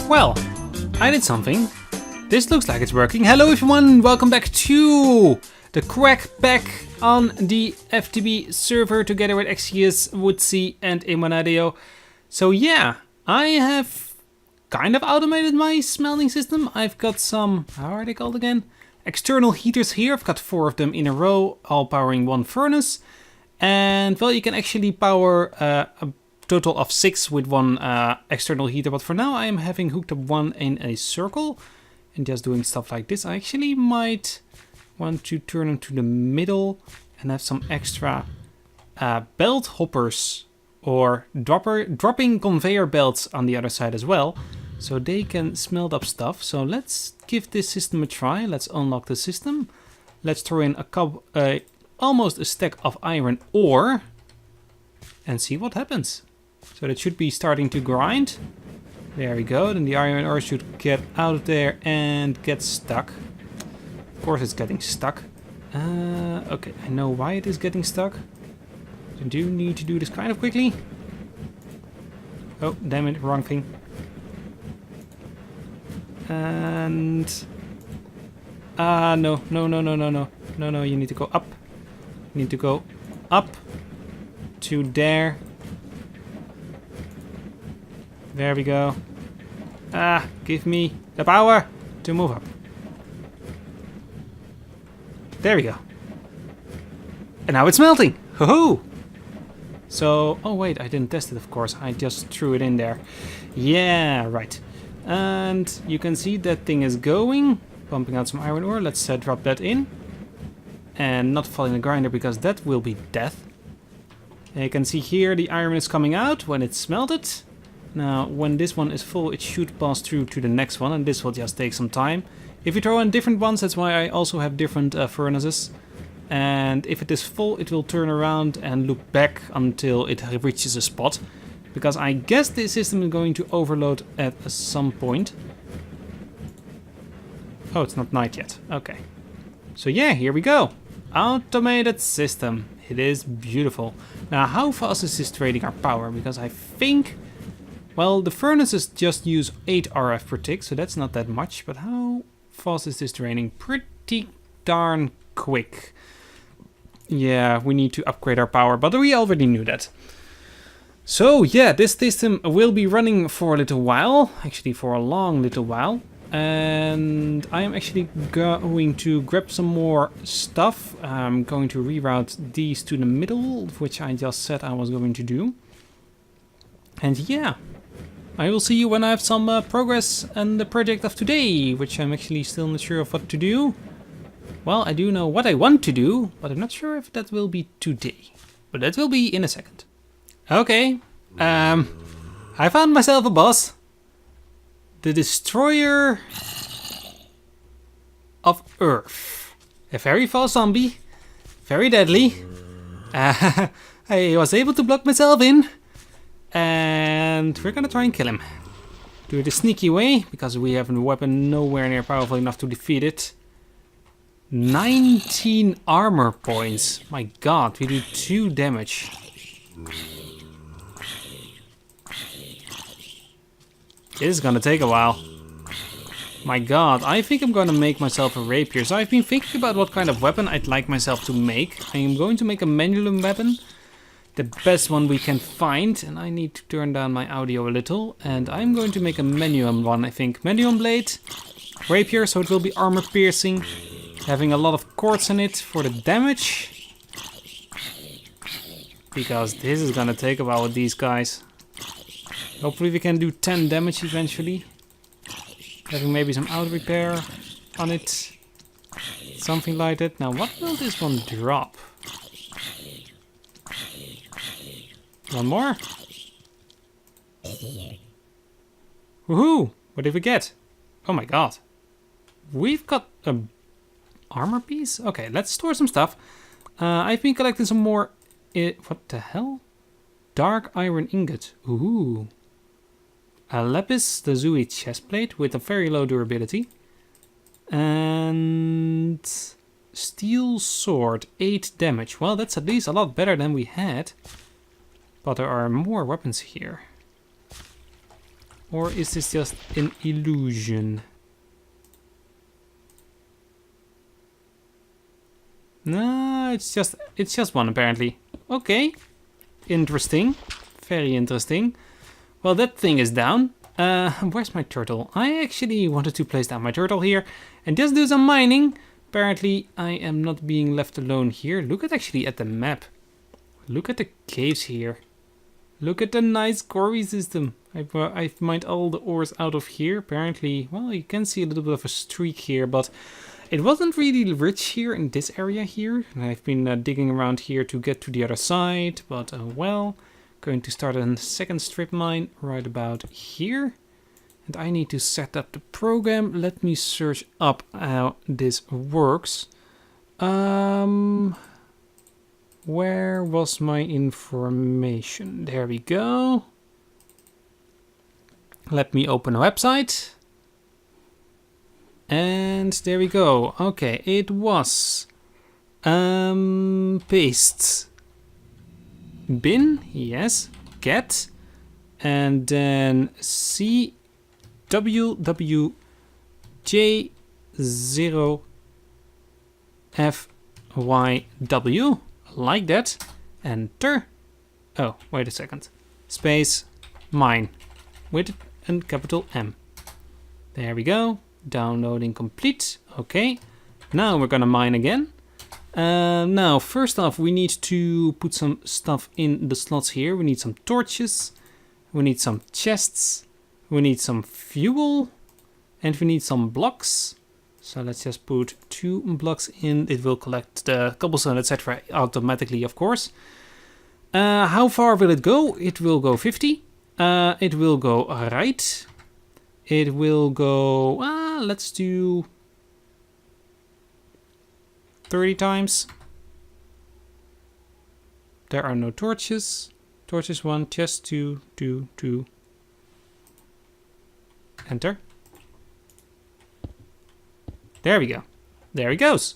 Well, I did something. This looks like it's working. Hello everyone, welcome back to the Crackpack on the FTB server together with XCS, Woodsy and Imanadio. So yeah, I have kind of automated my smelting system. I've got some, how are they called again? External heaters here. I've got 4 of them in a row, all powering one furnace. And well, you can actually power a total of 6 with one external heater. But for now, I am having hooked up one in a circle and just doing stuff like this. I actually might want to turn them to the middle and have some extra belt hoppers or dropping conveyor belts on the other side as well, so they can smelt up stuff. So let's give this system a try. Let's unlock the system. Let's throw in almost a stack of iron ore and see what happens. So that should be starting to grind. There we go. Then the iron ore should get out of there and get stuck. Of course it's getting stuck. Okay, I know why it is getting stuck. I do need to do this kind of quickly. Oh, damn it, wrong thing. And... no, you need to go up. You need to go up to there. There we go. Give me the power to move up. There we go. And now it's melting. Ho-ho! So, oh wait, I didn't test it, of course. I just threw it in there. Yeah, right. And you can see that thing is going. Pumping out some iron ore. Let's drop that in. And not fall in the grinder, because that will be death. And you can see here the iron is coming out when it's smelted. Now, when this one is full, it should pass through to the next one, and this will just take some time. If you throw in different ones, that's why I also have different furnaces. And if it is full, it will turn around and look back until it reaches a spot. Because I guess this system is going to overload at some point. Oh, it's not night yet. Okay. So yeah, here we go. Automated system. It is beautiful. Now, how fast is this trading our power? Because I think... well, the furnaces just use 8 RF per tick, so that's not that much. But how fast is this draining? Pretty darn quick. Yeah, we need to upgrade our power, but we already knew that. So yeah, this system will be running for a little while. Actually, for a long little while. And I am actually going to grab some more stuff. I'm going to reroute these to the middle, which I just said I was going to do. And yeah, I will see you when I have some progress on the project of today, which I'm actually still not sure of what to do. Well, I do know what I want to do, but I'm not sure if that will be today. But that will be in a second. Okay, I found myself a boss. The Destroyer of Earth. A very fast zombie. Very deadly. I was able to block myself in. And we're gonna try and kill him. Do it a sneaky way, because we have a weapon nowhere near powerful enough to defeat it. 19 armor points. My god, we do 2 damage. This is gonna take a while. My god, I think I'm gonna make myself a rapier. So I've been thinking about what kind of weapon I'd like myself to make. I am going to make a manual weapon. The best one we can find. And I need to turn down my audio a little. And I'm going to make a manual one, I think. Manual blade. Rapier, so it will be armor piercing. Having a lot of cords in it for the damage. Because this is gonna take a while with these guys. Hopefully we can do 10 damage eventually. Having maybe some auto repair on it. Something like that. Now what will this one drop? One more. Woohoo! What did we get? Oh my god. We've got a armor piece? Okay, let's store some stuff. I've been collecting some more... what the hell? Dark iron ingot. Ooh. A lapis lazuli chestplate with a very low durability. And... steel sword, 8 damage. Well, that's at least a lot better than we had. But there are more weapons here. Or is this just an illusion? No, it's just one apparently. Okay. Interesting. Very interesting. Well, that thing is down. Where's my turtle? I actually wanted to place down my turtle here and just do some mining. Apparently, I am not being left alone here. Look at the map. Look at the caves here. Look at the nice quarry system. I've mined all the ores out of here. Apparently, well, you can see a little bit of a streak here, but it wasn't really rich here in this area here. And I've been digging around here to get to the other side, but well, going to start a second strip mine right about here. And I need to set up the program. Let me search up how this works. Where was my information? There we go. Let me open a website. And there we go. Okay, it was paste bin, yes, get, and then CWWJ0FYW, like that, enter. Oh, wait a second. Space mine with a capital M. There we go. Downloading complete. Okay. Now we're gonna mine again. Now, first off, we need to put some stuff in the slots here. We need some torches. We need some chests. We need some fuel. And we need some blocks. So let's just put 2 blocks in. It will collect the cobblestone, etc. automatically, of course. How far will it go? It will go 50. It will go right. It will go, let's do 30 times. There are no torches. Torches 1, chest 2, 2, 2. Enter. There we go. There he goes.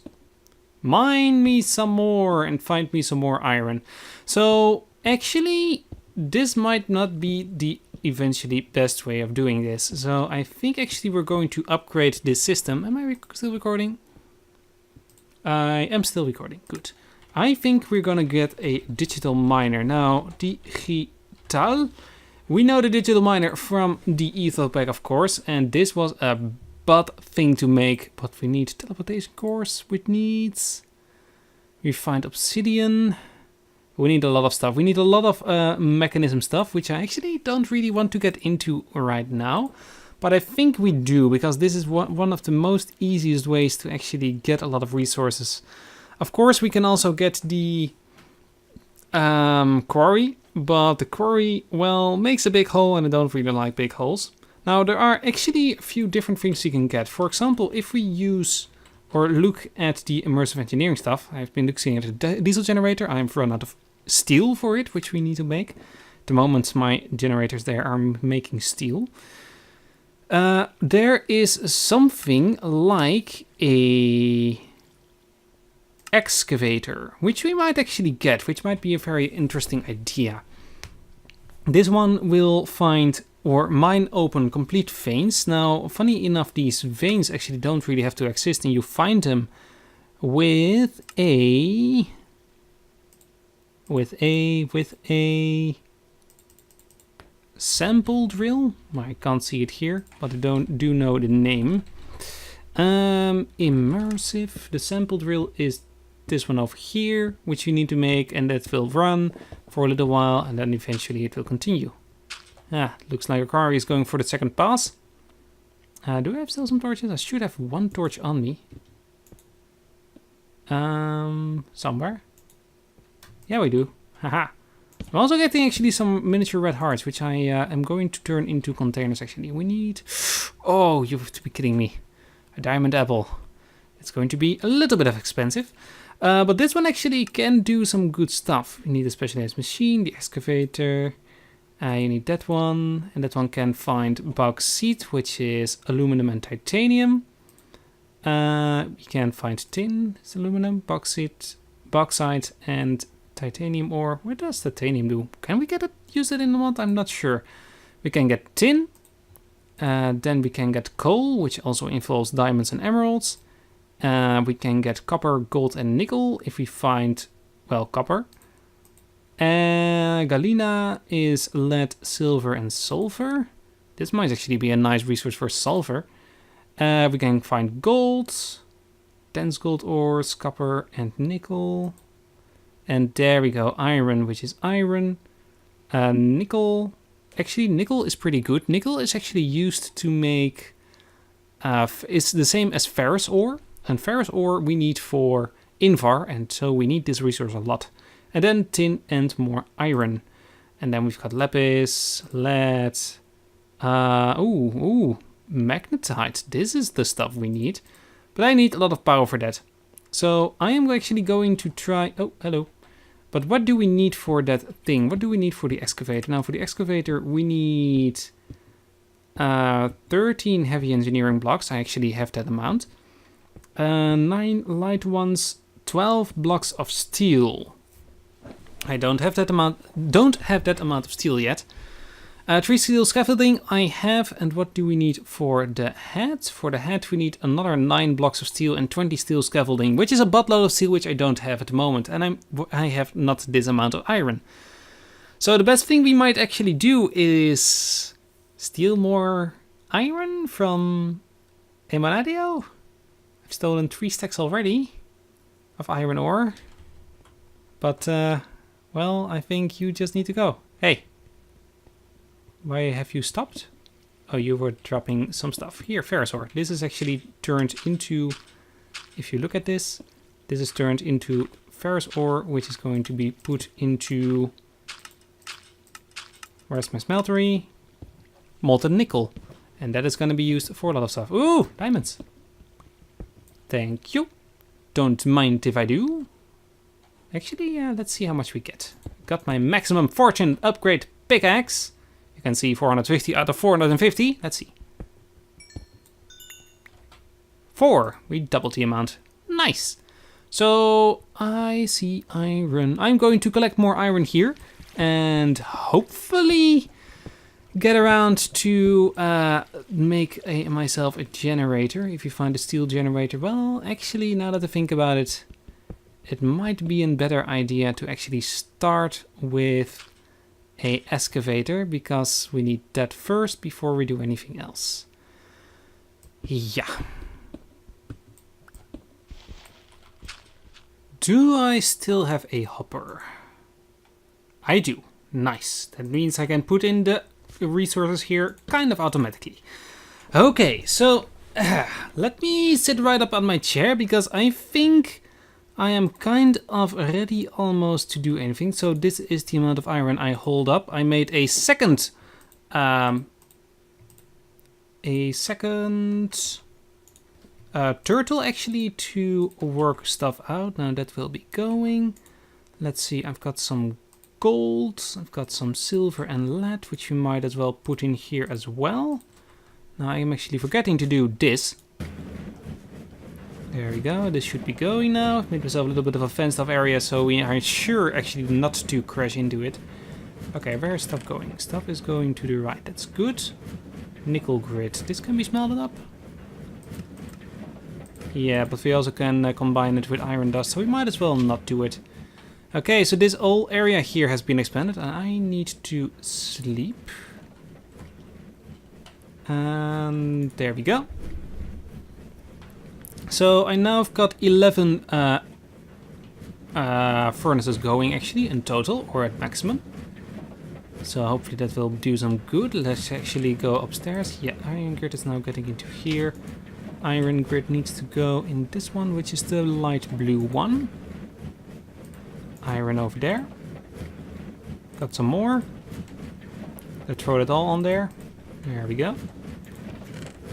Mine me some more and find me some more iron. So actually, this might not be the eventually best way of doing this. So I think actually we're going to upgrade this system. Am I still recording? I am still recording. Good. I think we're gonna get a digital miner. Now, digital. We know the digital miner from the ether pack, of course, and this was a bad thing to make, but we need teleportation cores, which needs refined obsidian. We need a lot of stuff. We need a lot of mechanism stuff, which I actually don't really want to get into right now. But I think we do, because this is one of the most easiest ways to actually get a lot of resources. Of course, we can also get the quarry, but the quarry, well, makes a big hole, and I don't really like big holes. Now, there are actually a few different things you can get. For example, if we use or look at the immersive engineering stuff, I've been looking at the diesel generator. I've run out of steel for it, which we need to make. At the moment, my generators there are making steel. There is something like a excavator, which we might actually get, which might be a very interesting idea. This one will find or mine open complete veins. Now, funny enough, these veins actually don't really have to exist, and you find them with a sample drill. I can't see it here, but I do know the name. Immersive. The sample drill is this one over here, which you need to make, and that will run for a little while, and then eventually it will continue. Looks like our car is going for the second pass. Do I have still some torches? I should have one torch on me. Somewhere. Yeah, we do. Haha. I'm also getting actually some miniature red hearts, which I am going to turn into containers actually. We need... Oh, you have to be kidding me. A diamond apple. It's going to be a little bit expensive. But this one actually can do some good stuff. You need a specialized machine, the excavator. You need that one. And that one can find bauxite, which is aluminum and titanium. You can find tin, it's aluminum, bauxite, and titanium ore. What does titanium do? Can we use it in the mod? I'm not sure. We can get tin, Then we can get coal, which also involves diamonds and emeralds. We can get copper, gold and nickel if we find, well, copper. Galena is lead, silver and sulfur. This might actually be a nice resource for sulfur. We can find gold, dense gold ores, copper and nickel. And there we go, iron, which is iron. Nickel. Actually, nickel is pretty good. Nickel is actually used to make... it's the same as ferrous ore. And ferrous ore we need for Invar, and so we need this resource a lot. And then tin and more iron. And then we've got lapis, lead... magnetite. This is the stuff we need. But I need a lot of power for that. So I am actually going to try... Oh, hello. But what do we need for that thing? What do we need for the excavator? Now, for the excavator, we need 13 heavy engineering blocks. I actually have that amount. 9 light ones, 12 blocks of steel. I don't have that amount of steel yet. 3 steel scaffolding I have. And what do we need for the head? For the head we need another 9 blocks of steel and 20 steel scaffolding, which is a buttload of steel which I don't have at the moment. And I have not this amount of iron. So the best thing we might actually do is steal more iron from Emanadio. I've stolen 3 stacks already of iron ore. But, well, I think you just need to go. Hey. Why have you stopped? Oh, you were dropping some stuff. Here, ferrous ore. This is actually turned into, if you look at this, this is turned into ferrous ore, which is going to be put into, where's my smeltery? Molten nickel. And that is going to be used for a lot of stuff. Ooh, diamonds. Thank you. Don't mind if I do. Actually, let's see how much we get. Got my maximum fortune upgrade pickaxe. You can see 450 out of 450. Let's see. 4. We doubled the amount. Nice. So I see iron. I'm going to collect more iron here and hopefully get around to make myself a generator. If you find a steel generator, well, actually, now that I think about it, it might be a better idea to actually start with a excavator, because we need that first before we do anything else. Yeah. Do I still have a hopper? I do. Nice. That means I can put in the resources here kind of automatically. Okay, so let me sit right up on my chair, because I think I am kind of ready almost to do anything. So this is the amount of iron I hold up. I made a second turtle actually to work stuff out. Now that will be going. Let's see, I've got some gold, I've got some silver and lead, which we might as well put in here as well. Now I am actually forgetting to do this. There we go, this should be going now. I've made myself a little bit of a fenced off area, so we are sure actually not to crash into it. Okay, where is stuff going? Stuff is going to the right, that's good. Nickel grid, this can be smelted up. Yeah, but we also can combine it with iron dust, so we might as well not do it. Okay, so this whole area here has been expanded, and I need to sleep. And there we go. So I now have got 11 furnaces going actually in total, or at maximum. So hopefully that will do some good. Let's actually go upstairs. Yeah, iron grid is now getting into here. Iron grid needs to go in this one, which is the light blue one. Iron over there. Got some more. Let's throw it all on there. There we go.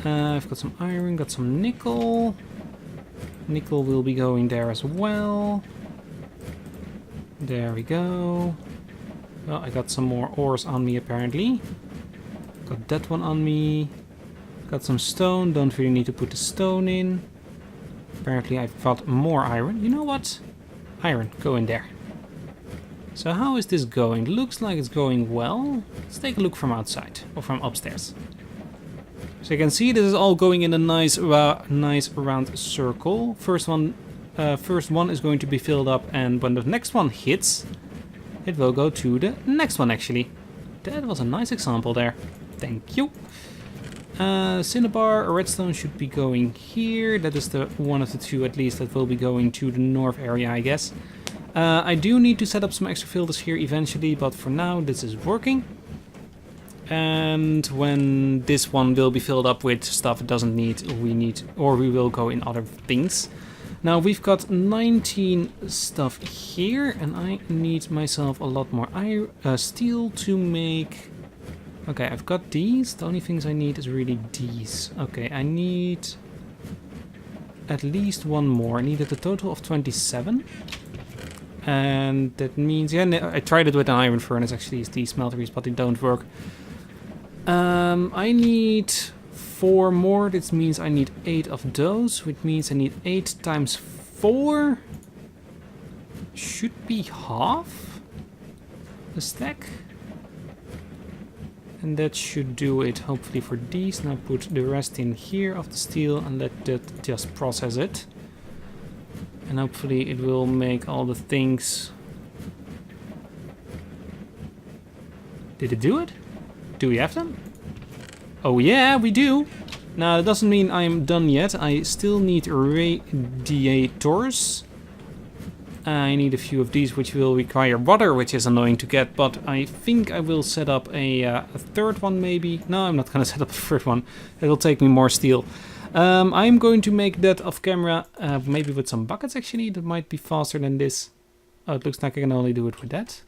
I've got some iron, got some nickel. Nickel will be going there as well. There we go. Well, I got some more ores on me apparently. Got that one on me. Got some stone, don't really need to put the stone in. Apparently I've got more iron. You know what? Iron, go in there. So how is this going? Looks like it's going well. Let's take a look from outside, or from upstairs. So you can see this is all going in a nice round circle. First one is going to be filled up, and when the next one hits, it will go to the next one actually. That was a nice example there. Thank you. Cinnabar or redstone should be going here. That is the one of the two at least that will be going to the north area, I guess. I do need to set up some extra filters here eventually, but for now this is working. And when this one will be filled up with stuff it doesn't need, we will go in other things. Now we've got 19 stuff here, and I need myself a lot more steel to make. Okay, I've got these. The only things I need is really these. Okay, I need at least one more. I needed a total of 27. And that means, yeah, I tried it with an iron furnace actually, these smelteries, but they don't work. I need 4 more. This means I need 8 of those, which means I need 8 times 4. Should be half the stack. And that should do it, hopefully, for these. Now put the rest in here of the steel and let that just process it. And hopefully it will make all the things. Did it do it? Do we have them? Oh yeah, we do. Now that doesn't mean I'm done yet. I still need radiators. I need a few of these, which will require water, which is annoying to get. But I think I will set up a third one maybe. No, I'm not going to set up a third one. It will take me more steel. I'm going to make that off camera, maybe with some buckets actually. That might be faster than this. Oh, it looks like I can only do it with that.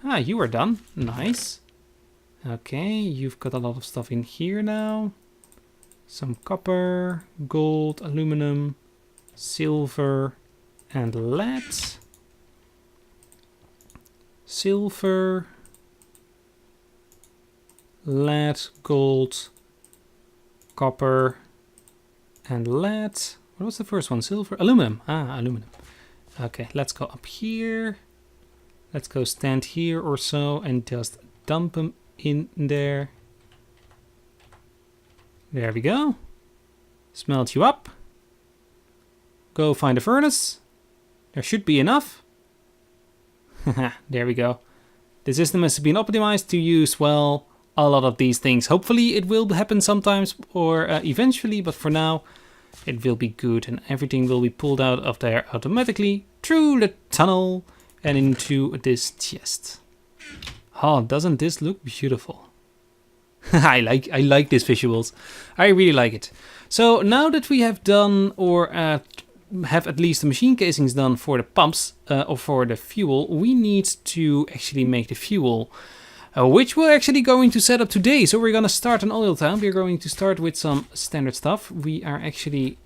Ah, you are done. Nice. Okay, you've got a lot of stuff in here now. Some copper, gold, aluminum, silver, and lead. Silver, lead, gold, copper, and lead. What was the first one? Silver? Aluminum. Ah, aluminum. Okay, let's go up here. Let's go stand here or so and just dump them in there. There we go. Smelt you up. Go find a furnace. There should be enough. There we go. The system has been optimized to use, well, a lot of these things. Hopefully it will happen sometimes or eventually, but for now it will be good and everything will be pulled out of there automatically through the tunnel and into this chest. Oh, doesn't this look beautiful? I like these visuals. I really like it. So now that we have done or have at least the machine casings done for the pumps or for the fuel, we need to actually make the fuel, which we're actually going to set up today. So we're going to start an oil town. We're going to start with some standard stuff. We are actually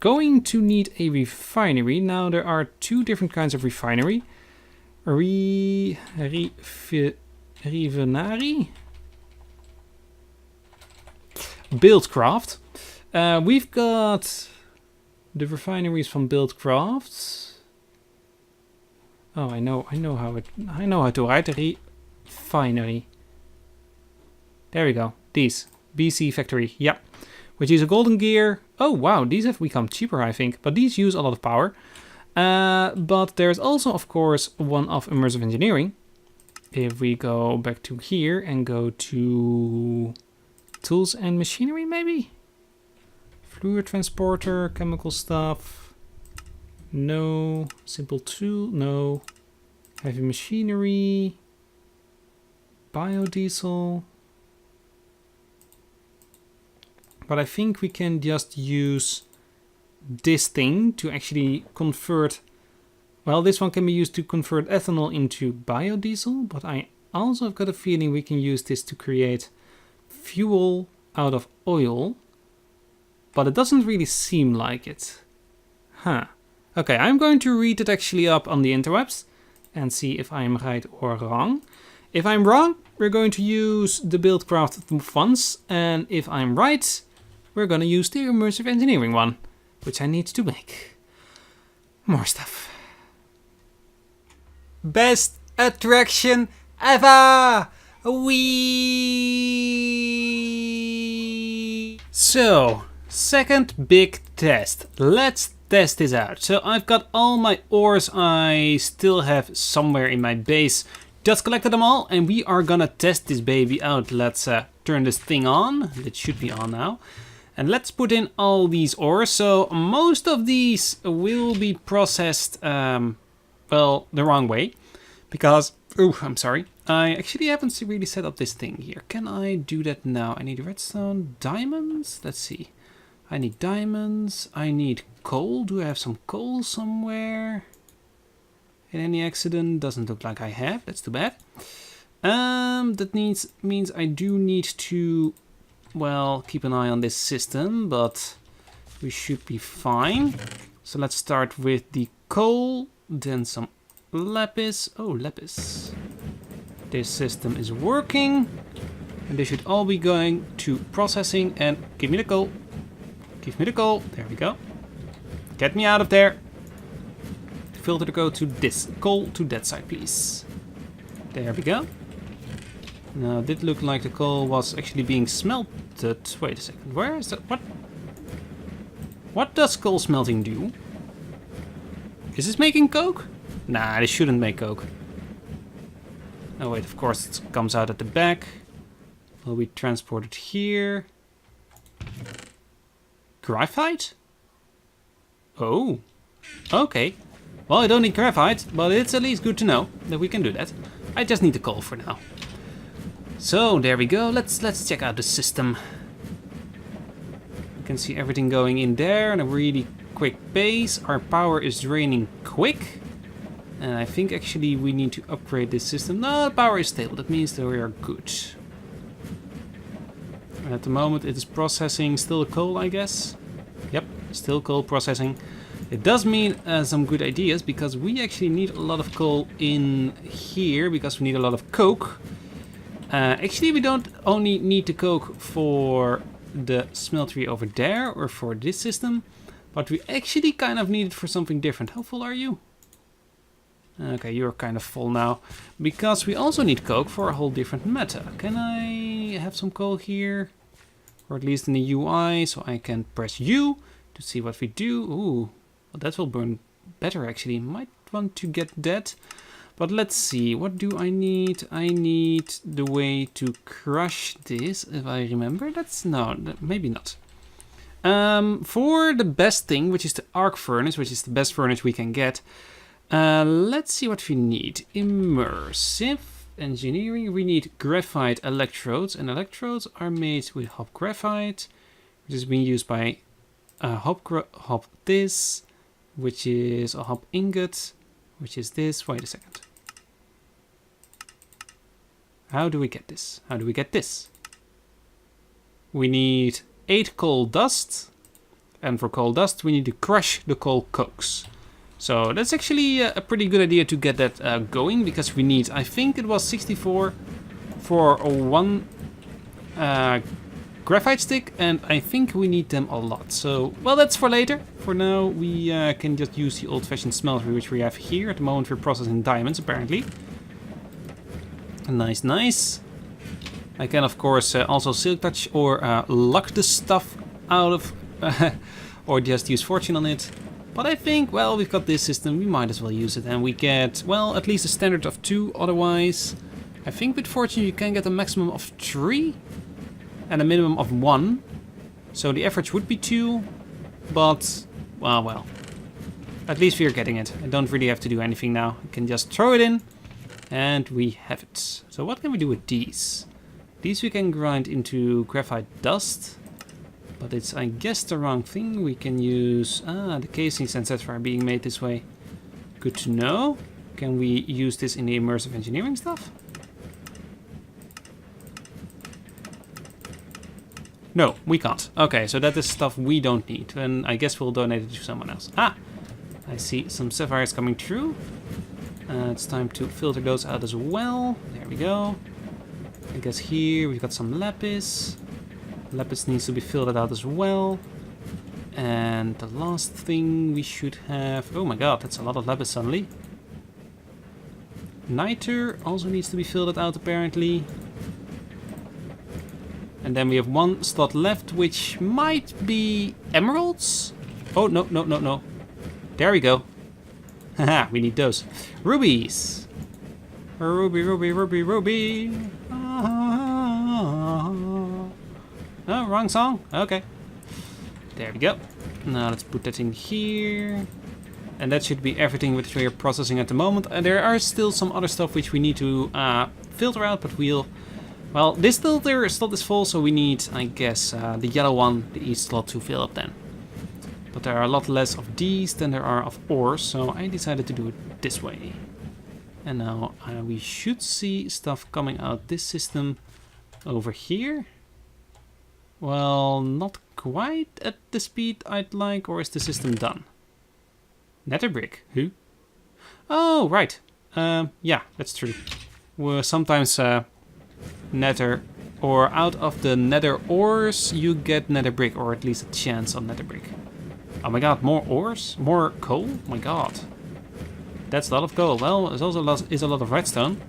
going to need a refinery. Now there are 2 different kinds of refinery. Refinery? Buildcraft. We've got the refineries from Buildcraft. Oh, I know how to write a refinery. There we go. These BC factory. Yep. Which is a golden gear. Oh wow, these have become cheaper, I think, but these use a lot of power. But there's also, of course, one of immersive engineering. If we go back to here and go to tools and machinery, maybe? Fluid transporter, chemical stuff. No. Simple tool, no. Heavy machinery. Biodiesel. But I think we can just use this thing to actually convert. Well, this one can be used to convert ethanol into biodiesel, but I also have got a feeling we can use this to create fuel out of oil. But it doesn't really seem like it. Huh. Okay, I'm going to read it actually up on the interwebs and see if I'm right or wrong. If I'm wrong, we're going to use the Buildcraft ones, and if I'm right, we're going to use the immersive engineering one, which I need to make more stuff. Best attraction ever! Wee. So, second big test. Let's test this out. So I've got all my ores I still have somewhere in my base. Just collected them all and we are gonna test this baby out. Let's turn this thing on. It should be on now. And let's put in all these ores. So most of these will be processed, well, the wrong way. Because, oh, I'm sorry. I actually haven't really set up this thing here. Can I do that now? I need redstone, diamonds. Let's see. I need diamonds. I need coal. Do I have some coal somewhere? In any accident? Doesn't look like I have. That's too bad. That means I do need to, well, keep an eye on this system, but we should be fine. So let's start with the coal, then some lapis. Oh, lapis. This system is working. And they should all be going to processing and give me the coal. Give me the coal. There we go. Get me out of there. Filter to go to this. Coal to that side, please. There we go. Now, it did look like the coal was actually being smelted. Wait a second. Where is that? What? What does coal smelting do? Is this making coke? Nah, this shouldn't make coke. Oh wait, of course it comes out at the back. Will be transported here. Graphite? Oh. Okay. Well, I don't need graphite, but it's at least good to know that we can do that. I just need the coal for now. So, there we go. Let's check out the system. You can see everything going in there in a really quick pace. Our power is draining quick. And I think actually we need to upgrade this system. No, the power is stable. That means that we are good. And at the moment it is processing still coal, I guess. Yep, still coal processing. It does mean some good ideas, because we actually need a lot of coal in here, because we need a lot of coke. Actually, we don't only need the coke for the smeltery over there, or for this system, but we actually kind of need it for something different. How full are you? Okay, you're kind of full now, because we also need coke for a whole different meta. Can I have some coal here? Or at least in the UI, so I can press U to see what we do. Ooh. Well, that will burn better actually. Might want to get that. But let's see. What do I need? I need the way to crush this, if I remember. That's no, maybe not. For the best thing, which is the arc furnace, which is the best furnace we can get. Let's see what we need. Immersive engineering. We need graphite electrodes. And electrodes are made with hop graphite, which is being used by hop this, which is a hop ingot, which is this. Wait a second. How do we get this? How do we get this? We need 8 coal dust, and for coal dust we need to crush the coal cokes. So that's actually a pretty good idea to get that going, because we need, I think it was 64 for one graphite stick, and I think we need them a lot. So, well, that's for later. For now, we can just use the old-fashioned smeltery, which we have here. At the moment, we're processing diamonds, apparently. Nice, nice. I can, of course, also silk touch or luck the stuff out of, or just use fortune on it. But I think, well, we've got this system, we might as well use it. And we get, well, at least a standard of 2, otherwise. I think with fortune you can get a maximum of 3. And a minimum of 1. So the average would be 2. But, well. At least we're getting it. I don't really have to do anything now. I can just throw it in. And we have it. So what can we do with these? These we can grind into graphite dust. But it's, I guess, the wrong thing. We can use... the casings and etc. are being made this way. Good to know. Can we use this in the immersive engineering stuff? No, we can't. Okay, so that is stuff we don't need. And I guess we'll donate it to someone else. Ah! I see some sapphires coming through. It's time to filter those out as well. There we go. I guess here we've got some lapis. Lapis needs to be filtered out as well. And the last thing we should have... Oh my god, that's a lot of lapis suddenly. Niter also needs to be filtered out apparently. And then we have one slot left, which might be emeralds. Oh, no, no, no, no. There we go. Haha, we need those. Rubies. Ruby, ruby, ruby, ruby. Oh, wrong song? Okay. There we go. Now let's put that in here. And that should be everything which we are processing at the moment. And there are still some other stuff which we need to filter out, but we'll... Well, this filter slot is full, so we need, I guess, the yellow one, the east slot, to fill up then. But there are a lot less of these than there are of ores, so I decided to do it this way. And now we should see stuff coming out this system over here. Well, not quite at the speed I'd like, or is the system done? Nether brick? Who? Oh, right. Yeah, that's true. Well, sometimes nether, or out of the nether ores, you get nether brick, or at least a chance on nether brick. Oh my god, more ores? More coal? Oh my god. That's a lot of coal. Well, there's also a lot of redstone.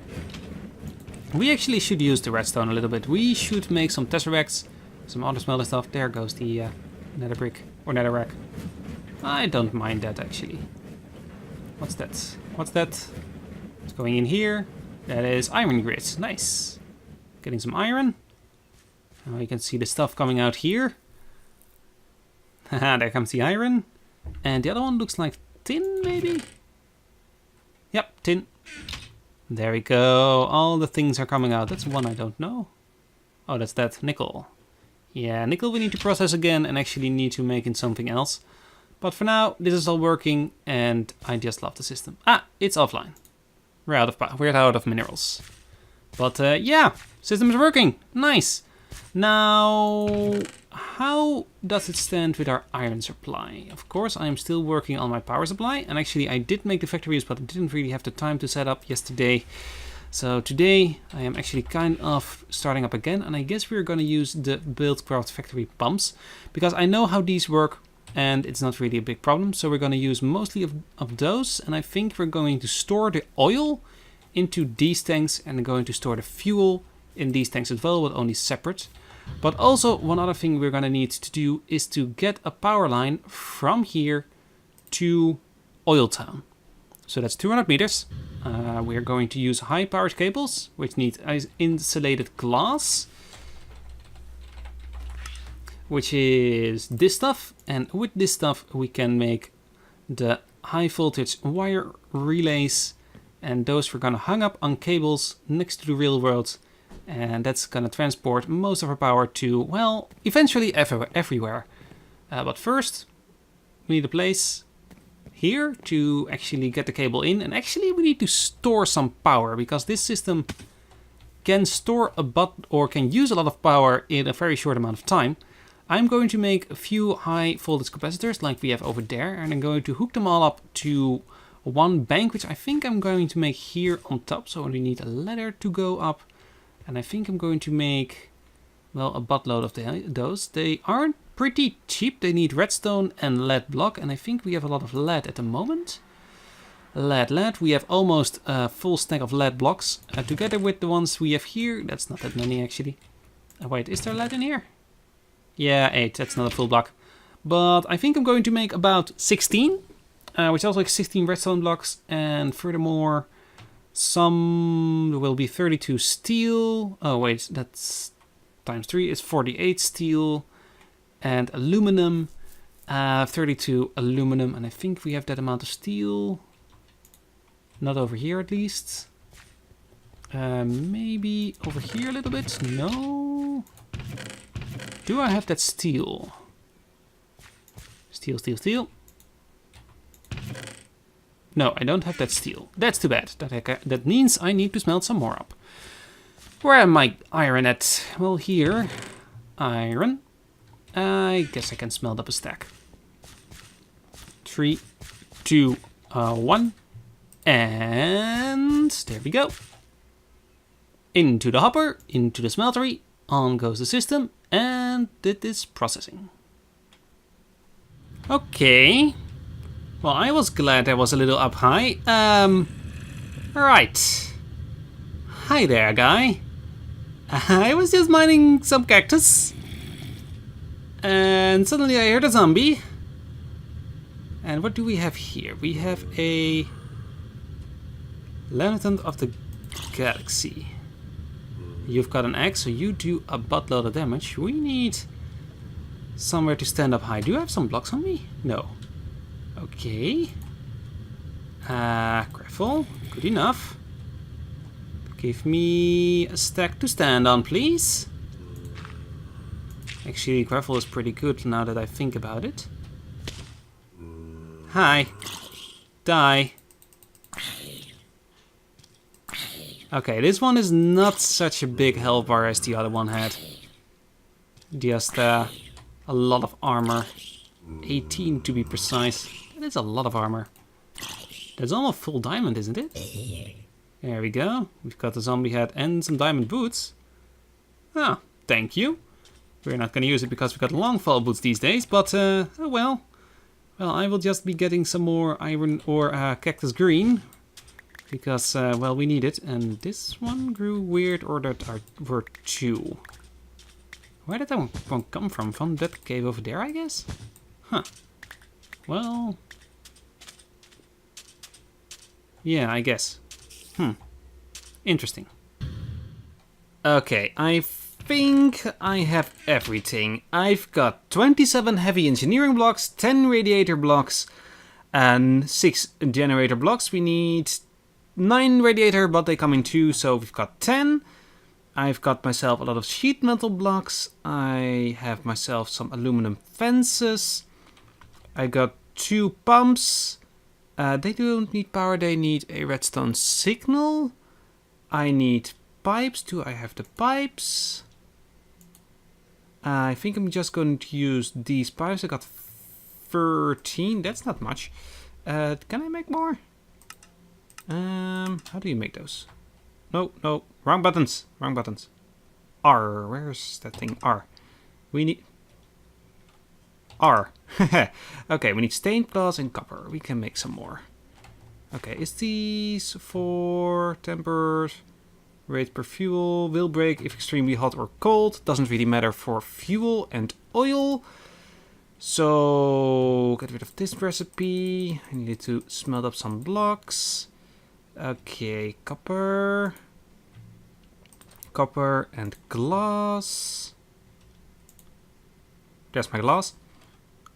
We actually should use the redstone a little bit. We should make some tesseracts, some other smelter stuff. There goes the nether brick, or nether rack. I don't mind that, actually. What's that? What's that? It's going in here. That is iron grit. Nice. Getting some iron. Now you can see the stuff coming out here. Haha, there comes the iron. And the other one looks like tin, maybe? Yep, tin. There we go. All the things are coming out. That's one I don't know. Oh, that's that nickel. Yeah, nickel we need to process again and actually need to make in something else. But for now, this is all working and I just love the system. Ah, it's offline. We're out of minerals. But yeah, system is working. Nice. Now, how does it stand with our iron supply? Of course, I am still working on my power supply. And actually, I did make the factories, but I didn't really have the time to set up yesterday. So today, I am actually kind of starting up again. And I guess we're going to use the Buildcraft factory pumps. Because I know how these work. And it's not really a big problem. So we're going to use mostly of those. And I think we're going to store the oil into these tanks. And going to store the fuel in these tanks as well, but only separate. But also one other thing we're going to need to do is to get a power line from here to Oil Town. So that's 200 meters. We're going to use high powered cables, which need insulated glass, which is this stuff. And with this stuff, we can make the high voltage wire relays. And those we're going to hang up on cables next to the real world. And that's going to transport most of our power to, well, eventually everywhere. But first, we need a place here to actually get the cable in. And actually, we need to store some power because this system can store or can use a lot of power in a very short amount of time. I'm going to make a few high voltage capacitors like we have over there. And I'm going to hook them all up to one bank, which I think I'm going to make here on top. So we need a ladder to go up. And I think I'm going to make, well, a buttload of those. They aren't pretty cheap. They need redstone and lead block. And I think we have a lot of lead at the moment. Lead. We have almost a full stack of lead blocks. Together with the ones we have here. That's not that many, actually. Wait, is there lead in here? Yeah, 8. That's not a full block. But I think I'm going to make about 16. Which also like 16 redstone blocks. And furthermore, there will be 32 steel. Oh wait, that's times 3 is 48 steel and aluminum. 32 aluminum, and I think we have that amount of steel. Not over here at least. Maybe over here a little bit. No. Do I have that steel? Steel. No, I don't have that steel. That's too bad. That means I need to smelt some more up. Where am my iron at? Well, here. Iron. I guess I can smelt up a stack. 3, 2, 1. And there we go. Into the hopper, into the smeltery. On goes the system. And it is processing. Okay. Well, I was glad I was a little up high. Right. Hi there, guy. I was just mining some cactus. And suddenly I heard a zombie. And what do we have here? We have a Lieutenant of the Galaxy. You've got an axe, so you do a buttload of damage. We need somewhere to stand up high. Do you have some blocks on me? No. Okay. Gravel. Good enough. Give me a stack to stand on, please. Actually, gravel is pretty good now that I think about it. Hi. Die. Okay, this one is not such a big health bar as the other one had. Just a lot of armor. 18 to be precise. That is a lot of armor. That's almost full diamond, isn't it? There we go. We've got the zombie head and some diamond boots. Ah, thank you. We're not going to use it because we've got long fall boots these days, but oh well. Well, I will just be getting some more iron or cactus green. Because, well, we need it. And this one grew weird, or that were two. Where did that one come from? From that cave over there, I guess? Huh. Well... yeah, I guess. Interesting. Okay, I think I have everything. I've got 27 heavy engineering blocks, 10 radiator blocks, and 6 generator blocks. We need 9 radiator, but they come in 2, so we've got 10. I've got myself a lot of sheet metal blocks. I have myself some aluminum fences. I got 2 pumps. They don't need power, they need a redstone signal. I need pipes. Do I have the pipes? I think I'm just going to use these pipes. I got 13, that's not much. Can I make more? How do you make those? No, no, wrong buttons, wrong buttons. R, where's that thing? R. We need... R. Okay, we need stained glass and copper. We can make some more. Okay, is these for tempered? Rate per fuel. Will break if extremely hot or cold. Doesn't really matter for fuel and oil. So, get rid of this recipe. I needed to smelt up some blocks. Okay, copper. Copper and glass. There's my glass.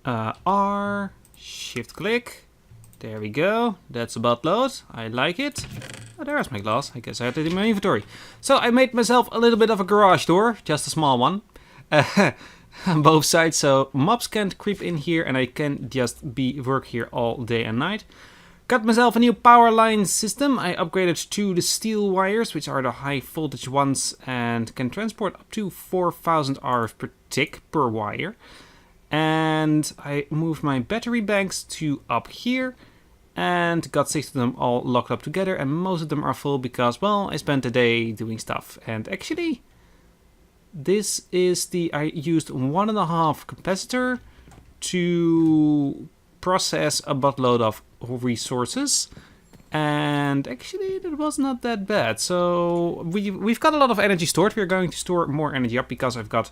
R, shift click. There we go. That's a buttload. I like it. Oh, there's my glass. I guess I had it in my inventory. So I made myself a little bit of a garage door. Just a small one. On both sides. So mobs can't creep in here and I can just work here all day and night. Got myself a new power line system. I upgraded to the steel wires, which are the high voltage ones and can transport up to 4000 RF per tick per wire. And I moved my battery banks to up here and got 6 of them all locked up together, and most of them are full because, well, I spent the day doing stuff. And actually, this is I used 1.5 capacitor to process a buttload of resources, and actually that was not that bad. So we've got a lot of energy stored. We're going to store more energy up because I've got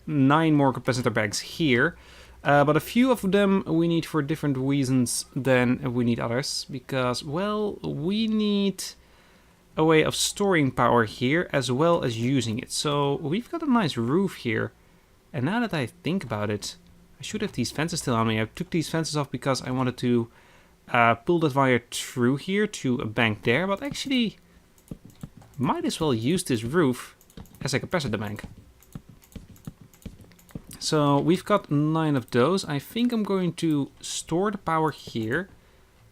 9 more capacitor banks here, but a few of them we need for different reasons than we need others, because, well, we need a way of storing power here as well as using it. So we've got a nice roof here, and now that I think about it, I should have these fences still on me. I took these fences off because I wanted to pull that wire through here to a bank there, but actually might as well use this roof as a capacitor bank. So we've got 9 of those. I think I'm going to store the power here.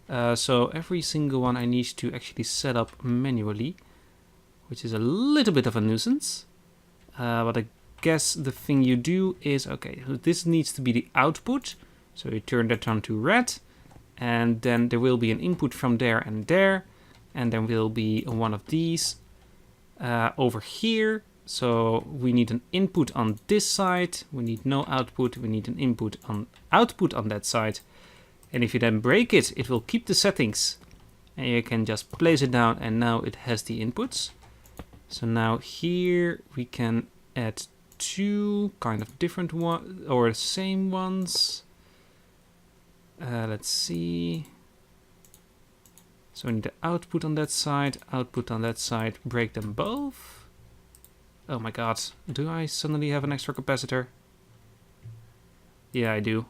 So every single one I need to actually set up manually, which is a little bit of a nuisance. But I guess the thing you do is, okay, so this needs to be the output. So you turn that on to red, and then there will be an input from there, and there will be one of these over here. So we need an input on this side, we need no output, we need an input on output on that side. And if you then break it, it will keep the settings. And you can just place it down and now it has the inputs. So now here we can add two kind of different ones, or the same ones. Let's see. So we need the output on that side, output on that side, break them both. Oh my god, do I suddenly have an extra capacitor? Yeah, I do.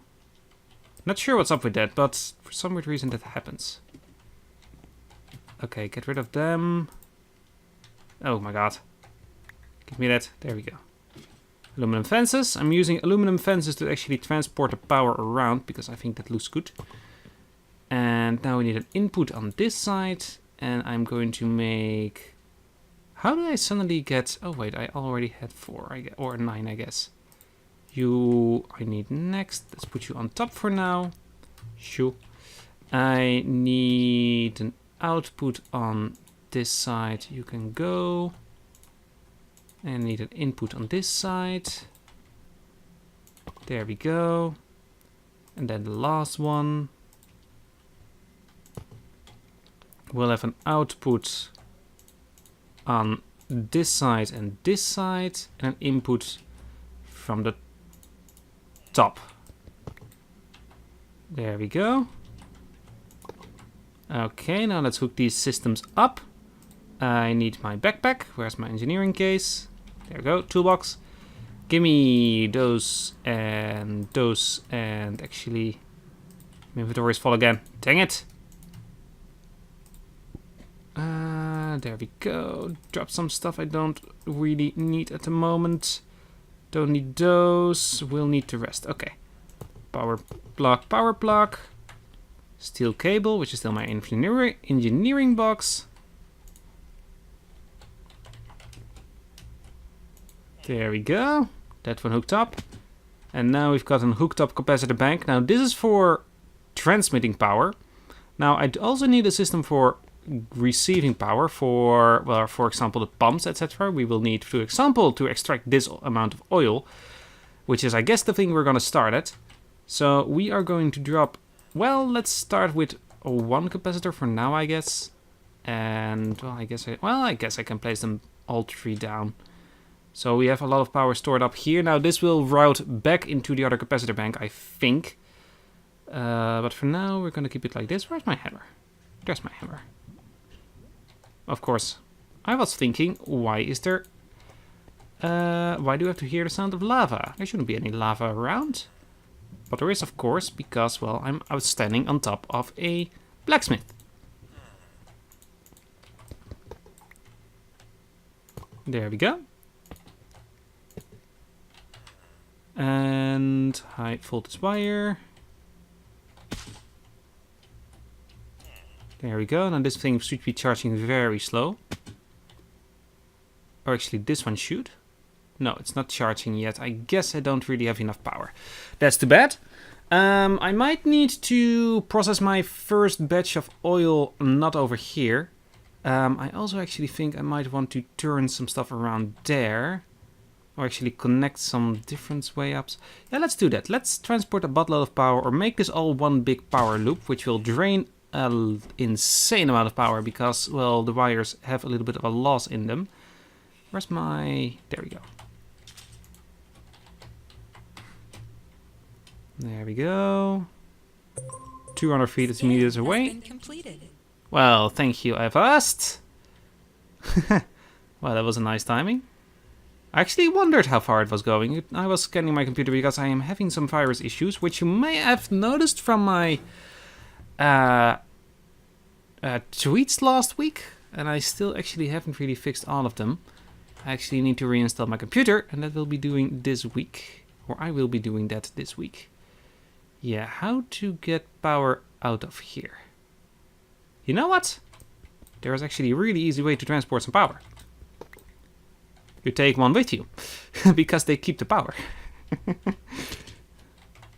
Not sure what's up with that, but for some weird reason that happens. Okay, get rid of them. Oh my god. Give me that. There we go. Aluminum fences. I'm using aluminum fences to actually transport the power around because I think that looks good. And now we need an input on this side. And I'm going to make... How did I suddenly get... Oh wait, I already had 4, or 9 I guess. You... I need next. Let's put you on top for now. Shoo. I need an output on this side. You can go. And need an input on this side. There we go. And then the last one. We'll have an output on this side and this side. And an input from the top. There we go. Okay, now let's hook these systems up. I need my backpack. Where's my engineering case? There we go, toolbox. Give me those, and actually, my inventory is full again. Dang it! There we go. Drop some stuff I don't really need at the moment. Don't need those. We'll need the rest. Okay. Power plug. Steel cable, which is still my engineering box. There we go. That one hooked up. And now we've got an hooked up capacitor bank. Now this is for transmitting power. Now I also need a system for receiving power for, well, for example, the pumps, etc. We will need, for example, to extract this amount of oil, which is, I guess, the thing we're going to start at. So we are going to drop, well, let's start with one capacitor for now, I guess. And, well, I guess I can place them all 3 down. So we have a lot of power stored up here. Now this will route back into the other capacitor bank, I think. But for now, we're going to keep it like this. Where's my hammer? There's my hammer. Of course, I was thinking, why is there... why do I have to hear the sound of lava? There shouldn't be any lava around. But there is, of course, because, well, I'm standing on top of a blacksmith. There we go. And high voltage wire. There we go. Now this thing should be charging very slow. Or actually this one should. No, it's not charging yet. I guess I don't really have enough power. That's too bad. I might need to process my first batch of oil not over here. I also actually think I might want to turn some stuff around there. Or actually connect some different way ups. Yeah, let's do that. Let's transport a buttload of power or make this all one big power loop, which will drain an insane amount of power because, well, the wires have a little bit of a loss in them. Where's my... There we go. There we go. 200 feet meters away. Well, thank you, I've asked. Well, that was a nice timing. I actually wondered how far it was going. I was scanning my computer because I am having some virus issues, which you may have noticed from my tweets last week. And I still actually haven't really fixed all of them. I actually need to reinstall my computer, and that will be doing this week. Or I will be doing that this week. Yeah, how to get power out of here? You know what? There is actually a really easy way to transport some power. You take one with you, because they keep the power.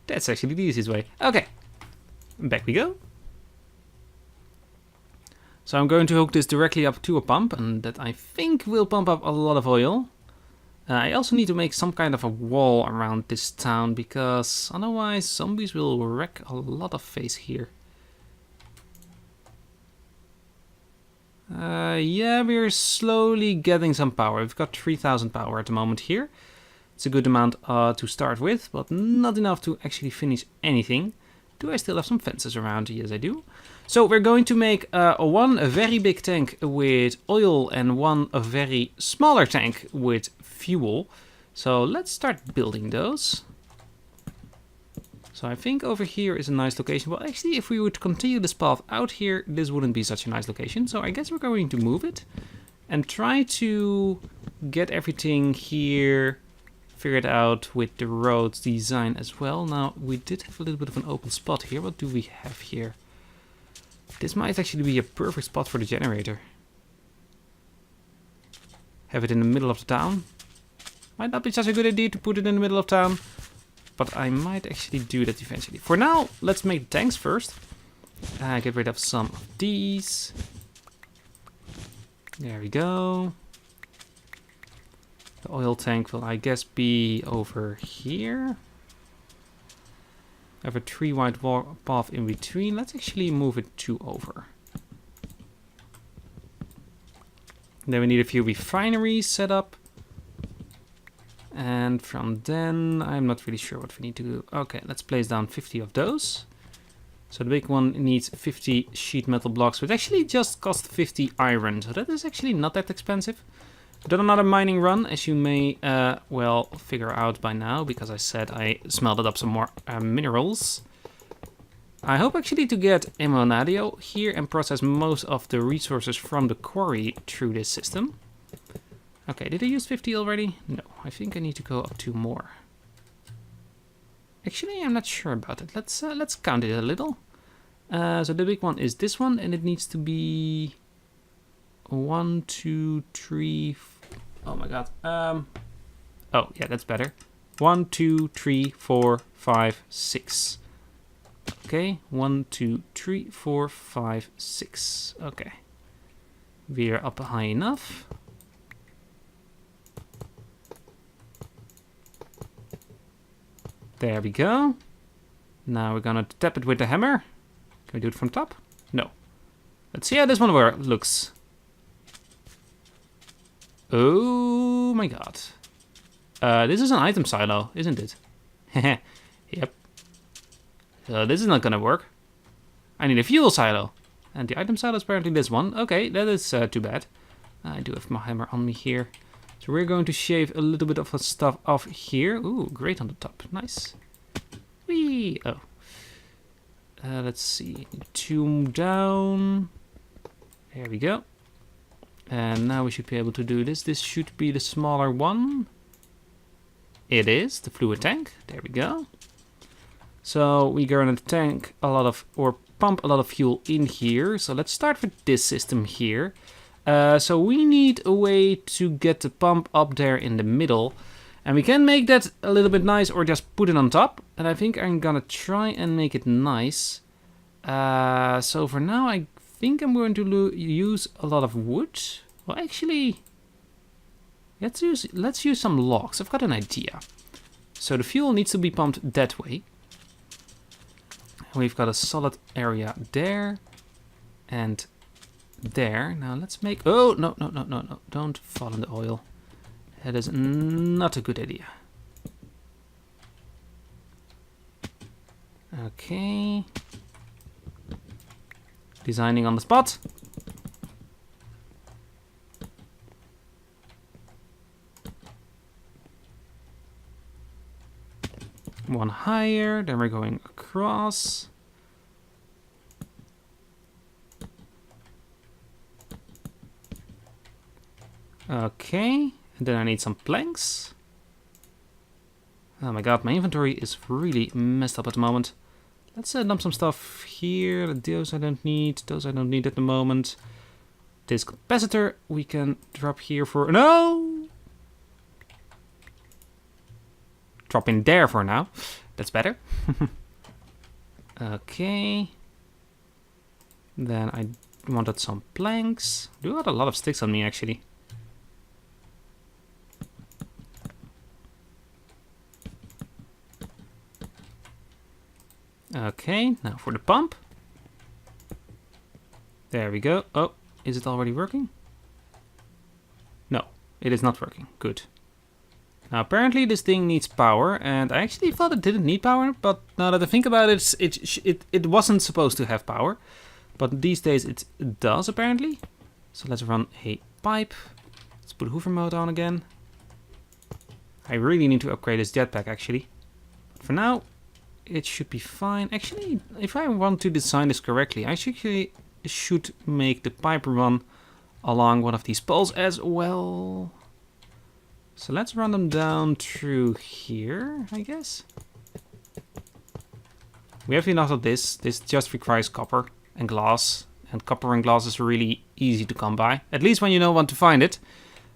That's actually the easiest way. Okay, back we go. So I'm going to hook this directly up to a pump, and that I think will pump up a lot of oil. I also need to make some kind of a wall around this town, because otherwise zombies will wreck a lot of face here. Yeah, we're slowly getting some power. We've got 3000 power at the moment here. It's a good amount to start with, but not enough to actually finish anything. Do I still have some fences around? Yes, I do. So we're going to make one very big tank with oil and one a very smaller tank with fuel. So let's start building those. So I think over here is a nice location. Well, actually, if we would continue this path out here, this wouldn't be such a nice location. So I guess we're going to move it and try to get everything here figured out with the roads design as well. Now, we did have a little bit of an open spot here. What do we have here? This might actually be a perfect spot for the generator. Have it in the middle of the town. Might not be such a good idea to put it in the middle of town, but I might actually do that eventually. For now, let's make the tanks first. Get rid of some of these. There we go. The oil tank will, I guess, be over here. I have a 3 wide path in between. Let's actually move it 2 over. Then we need a few refineries set up. And from then, I'm not really sure what we need to do. Okay, let's place down 50 of those. So the big one needs 50 sheet metal blocks, which actually just cost 50 iron. So that is actually not that expensive. I've done another mining run, as you may well figure out by now, because I said I smelted up some more minerals. I hope actually to get Emanadio here and process most of the resources from the quarry through this system. Okay, did I use 50 already? No, I think I need to go up 2 more. Actually, I'm not sure about it. Let's count it a little. So the big one is this one, and it needs to be 1, 2, 3. Oh my god. Oh yeah, that's better. 1, 2, 3, 4, 5, 6. Okay, 1, 2, 3, 4, 5, 6. Okay, we're up high enough. There we go. Now we're gonna tap it with the hammer. Can we do it from top? No. Let's see how this one looks. Oh my god. This is an item silo, isn't it? Yep. This is not gonna work. I need a fuel silo. And the item silo is apparently this one. Okay, that is too bad. I do have my hammer on me here. So we're going to shave a little bit of the stuff off here. Ooh, great on the top. Nice. Whee! Oh. Let's see. 2 down. There we go. And now we should be able to do this. This should be the smaller one. It is. The fluid tank. There we go. So we're going to tank a lot of, or pump a lot of fuel in here. So let's start with this system here. So we need a way to get the pump up there in the middle. And we can make that a little bit nice or just put it on top. And I think I'm gonna try and make it nice. So for now I think I'm going to use a lot of wood. Well, actually, let's use some logs. I've got an idea. So the fuel needs to be pumped that way. We've got a solid area there. And there. Now let's make... Oh, no. Don't fall in the oil. That is not a good idea. Okay. Designing on the spot. One higher, then we're going across. Okay, and then I need some planks. Oh my god, my inventory is really messed up at the moment. Let's dump some stuff here. Those I don't need. Those I don't need at the moment. This capacitor we can drop here for... No! Drop in there for now. That's better. Okay. Then I wanted some planks. I do got a lot of sticks on me actually. Okay, now for the pump. There we go. Oh, is it already working? it is not working. Good. Now apparently this thing needs power, and I actually thought it didn't need power, but now that I think about it, it wasn't supposed to have power. But these days it does apparently. So let's run a pipe. Let's put Hoover mode on again. I really need to upgrade this jetpack actually. For now, it should be fine. Actually, if I want to design this correctly, I actually should make the pipe run along one of these poles as well. So let's run them down through here, I guess. We have enough of this. This just requires copper and glass. And copper and glass is really easy to come by. At least when you know when to find it.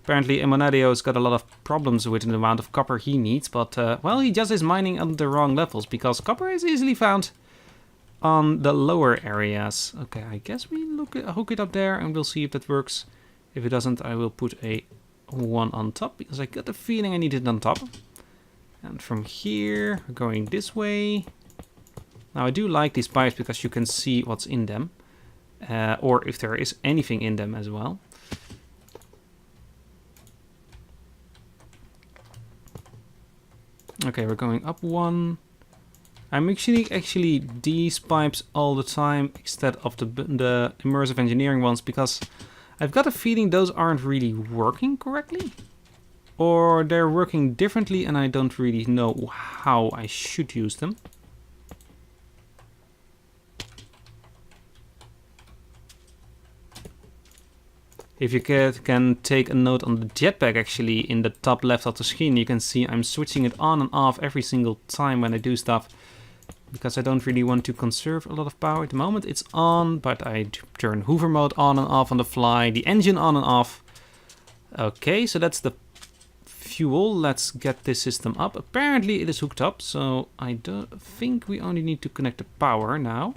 Apparently Emonadio's got a lot of problems with the amount of copper he needs. But, well, he just is mining on the wrong levels. Because copper is easily found on the lower areas. Okay, I guess we hook it up there and we'll see if that works. If it doesn't, I will put a one on top. Because I got the feeling I need it on top. And from here, we're going this way. Now, I do like these pipes because you can see what's in them. Or if there is anything in them as well. Okay, we're going up one. I'm actually these pipes all the time instead of the immersive engineering ones because I've got a feeling those aren't really working correctly. Or they're working differently and I don't really know how I should use them. If you can take a note on the jetpack actually in the top left of the screen, you can see I'm switching it on and off every single time when I do stuff. Because I don't really want to conserve a lot of power. At the moment it's on, but I turn Hoover mode on and off on the fly. The engine on and off. Okay, so that's the fuel. Let's get this system up. Apparently it is hooked up, so I don't think we only need to connect the power now.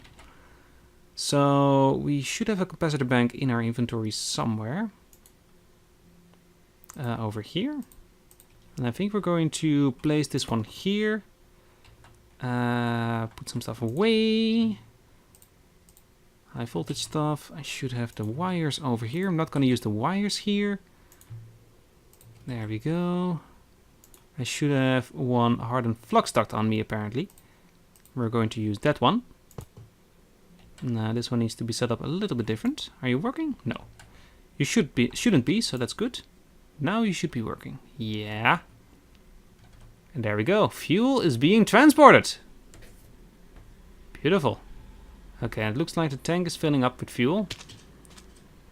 So we should have a capacitor bank in our inventory somewhere. Over here. And I think we're going to place this one here. Put some stuff away. High voltage stuff. I should have the wires over here. I'm not going to use the wires here. There we go. I should have one hardened flux duct on me apparently. We're going to use that one. Now this one needs to be set up a little bit different. Are you working? No. You shouldn't be, so that's good. Now you should be working. Yeah. And there we go. Fuel is being transported. Beautiful. Okay, it looks like the tank is filling up with fuel.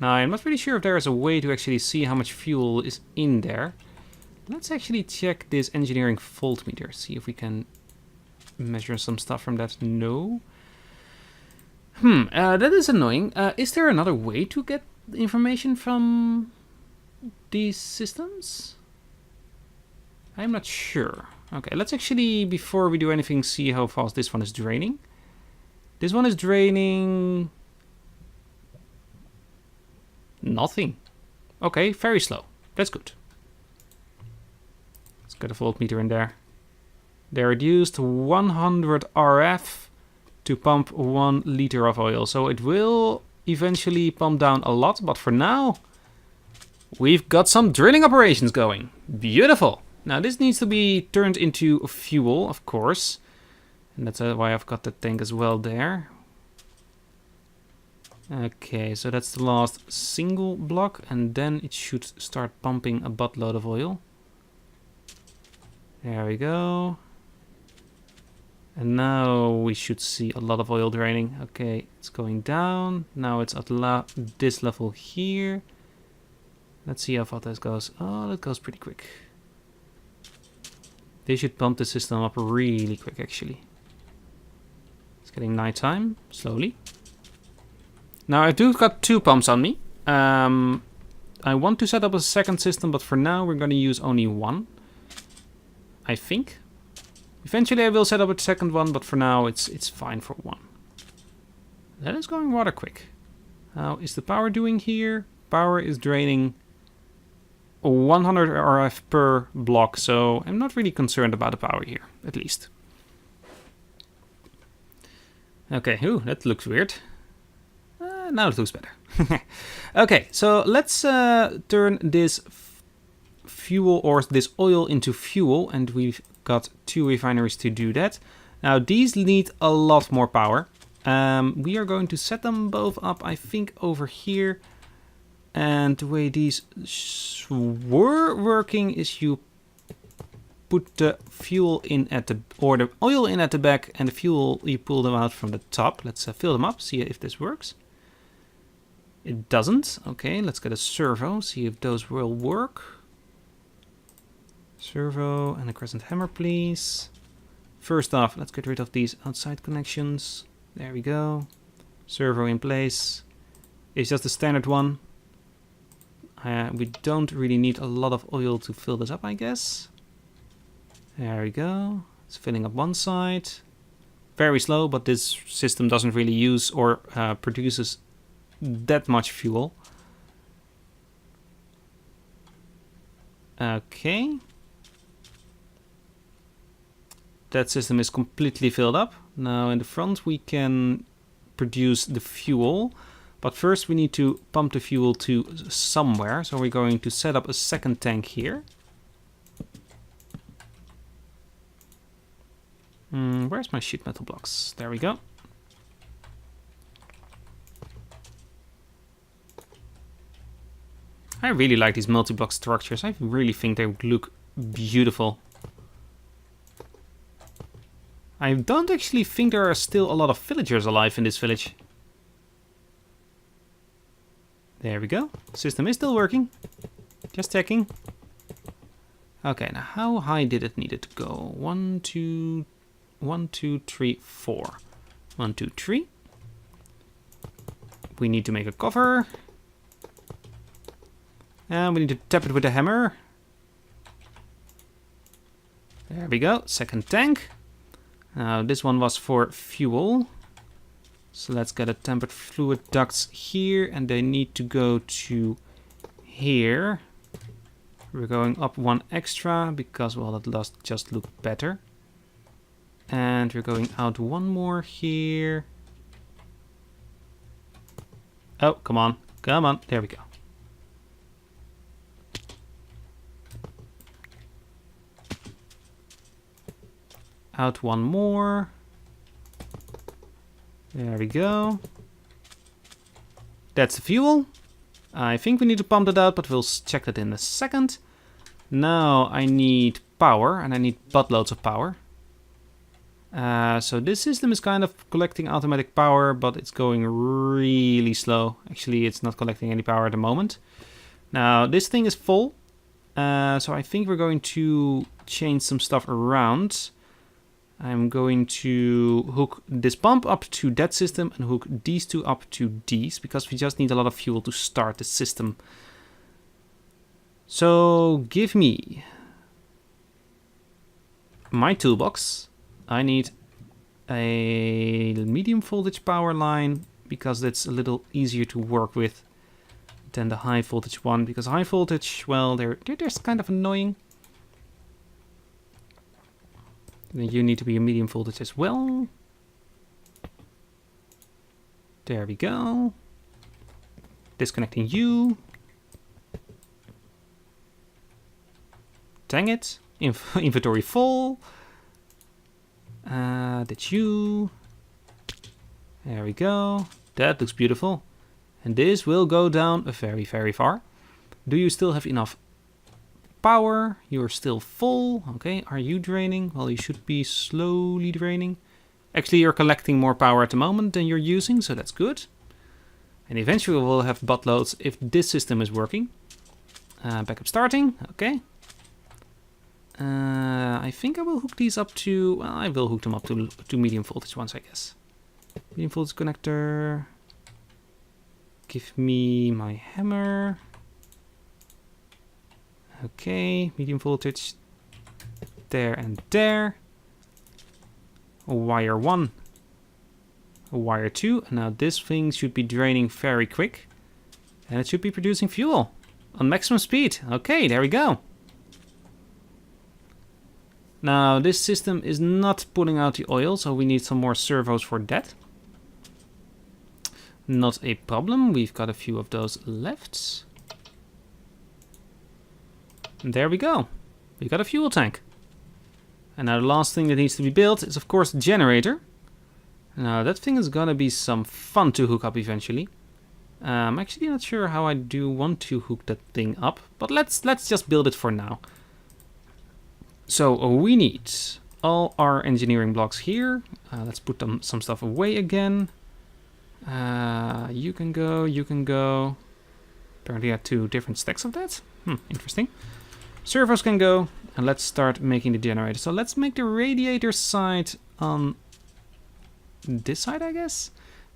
Now I'm not really sure if there is a way to actually see how much fuel is in there. Let's actually check this engineering voltmeter. See if we can measure some stuff from that. No. That is annoying. Is there another way to get information from these systems? I'm not sure. Okay, let's actually, before we do anything, see how fast this one is draining. This one is draining nothing. Okay, very slow. That's good. Let's get a voltmeter in there. They reduced 100 RF to pump 1 liter of oil. So it will eventually pump down a lot, but for now, we've got some drilling operations going. Beautiful. Now this needs to be turned into fuel, of course. And that's why I've got the tank as well there. Okay, so that's the last single block. And then it should start pumping a buttload of oil. There we go. And now we should see a lot of oil draining. Okay, it's going down. Now it's at this level here. Let's see how far this goes. Oh, that goes pretty quick. They should pump the system up really quick, actually. It's getting nighttime, slowly. Now I do got 2 pumps on me. I want to set up a second system, but for now we're going to use only 1. I think. Eventually I will set up a second one, but for now it's fine for 1. That is going rather quick. How is the power doing here? Power is draining 100 RF per block, so I'm not really concerned about the power here, at least. Okay, ooh, that looks weird. Now it looks better. Okay, so let's turn this fuel or this oil into fuel, and we've got 2 refineries to do that. Now these need a lot more power. We are going to set them both up, I think, over here. And the way these were working is you put the fuel in at the, or the oil in at the back, and the fuel you pull them out from the top. Let's fill them up, see if this works. It doesn't. Okay, let's get a servo, see if those will work. Servo and a crescent hammer, please. First off, let's get rid of these outside connections. There we go. Servo in place. It's just a standard one. We don't really need a lot of oil to fill this up, I guess. There we go. It's filling up one side. Very slow, but this system doesn't really use or produces that much fuel. Okay. That system is completely filled up. Now in the front we can produce the fuel. But first we need to pump the fuel to somewhere. So we're going to set up a second tank here. Where's my sheet metal blocks? There we go. I really like these multi-block structures. I really think they look beautiful. I don't actually think there are still a lot of villagers alive in this village. There we go. System is still working. Just checking. Okay, now how high did it need it to go? 1, 2, 3, 4. 1, 2, 3. We need to make a cover. And we need to tap it with a hammer. There we go. Second tank. Now this one was for fuel. So let's get a tempered fluid ducts here, and they need to go to here. We're going up one extra because, well, that does just look better. And we're going out one more here. Oh, come on. Come on. There we go. Out one more. There we go. That's the fuel. I think we need to pump that out, but we'll check that in a second. Now I need power, and I need buttloads of power. So this system is kind of collecting automatic power, but it's going really slow. Actually, it's not collecting any power at the moment. Now this thing is full. So I think we're going to change some stuff around. I'm going to hook this pump up to that system and hook these two up to these, because we just need a lot of fuel to start the system. So give me my toolbox. I need a medium voltage power line because that's a little easier to work with than the high voltage one, because high voltage, well, they're kind of annoying. Then you need to be a medium voltage as well. There we go. Disconnecting you. Dang it. Inventory full. That's you. There we go. That looks beautiful. And this will go down very, very far. Do you still have enough power? You're still full. Okay, are you draining? Well, you should be slowly draining. Actually, you're collecting more power at the moment than you're using, so that's good. And eventually we'll have buttloads if this system is working. Backup starting. Okay. I think I will hook these up to... Well, I will hook them up to medium voltage ones, I guess. Medium voltage connector. Give me my hammer. Okay, medium voltage. There and there. A wire 1. A wire 2. And now this thing should be draining very quick. And it should be producing fuel on maximum speed. Okay, there we go. Now this system is not pulling out the oil, so we need some more servos for that. Not a problem, we've got a few of those left. And there we go. We got a fuel tank. And now the last thing that needs to be built is of course the generator. Now that thing is gonna be some fun to hook up eventually. I'm actually not sure how I do want to hook that thing up, but let's just build it for now. So we need all our engineering blocks here. Let's put some stuff away again. You can go, you can go. Apparently I had 2 different stacks of that. Interesting. Servos can go, and let's start making the generator. So let's make the radiator side on this side, I guess.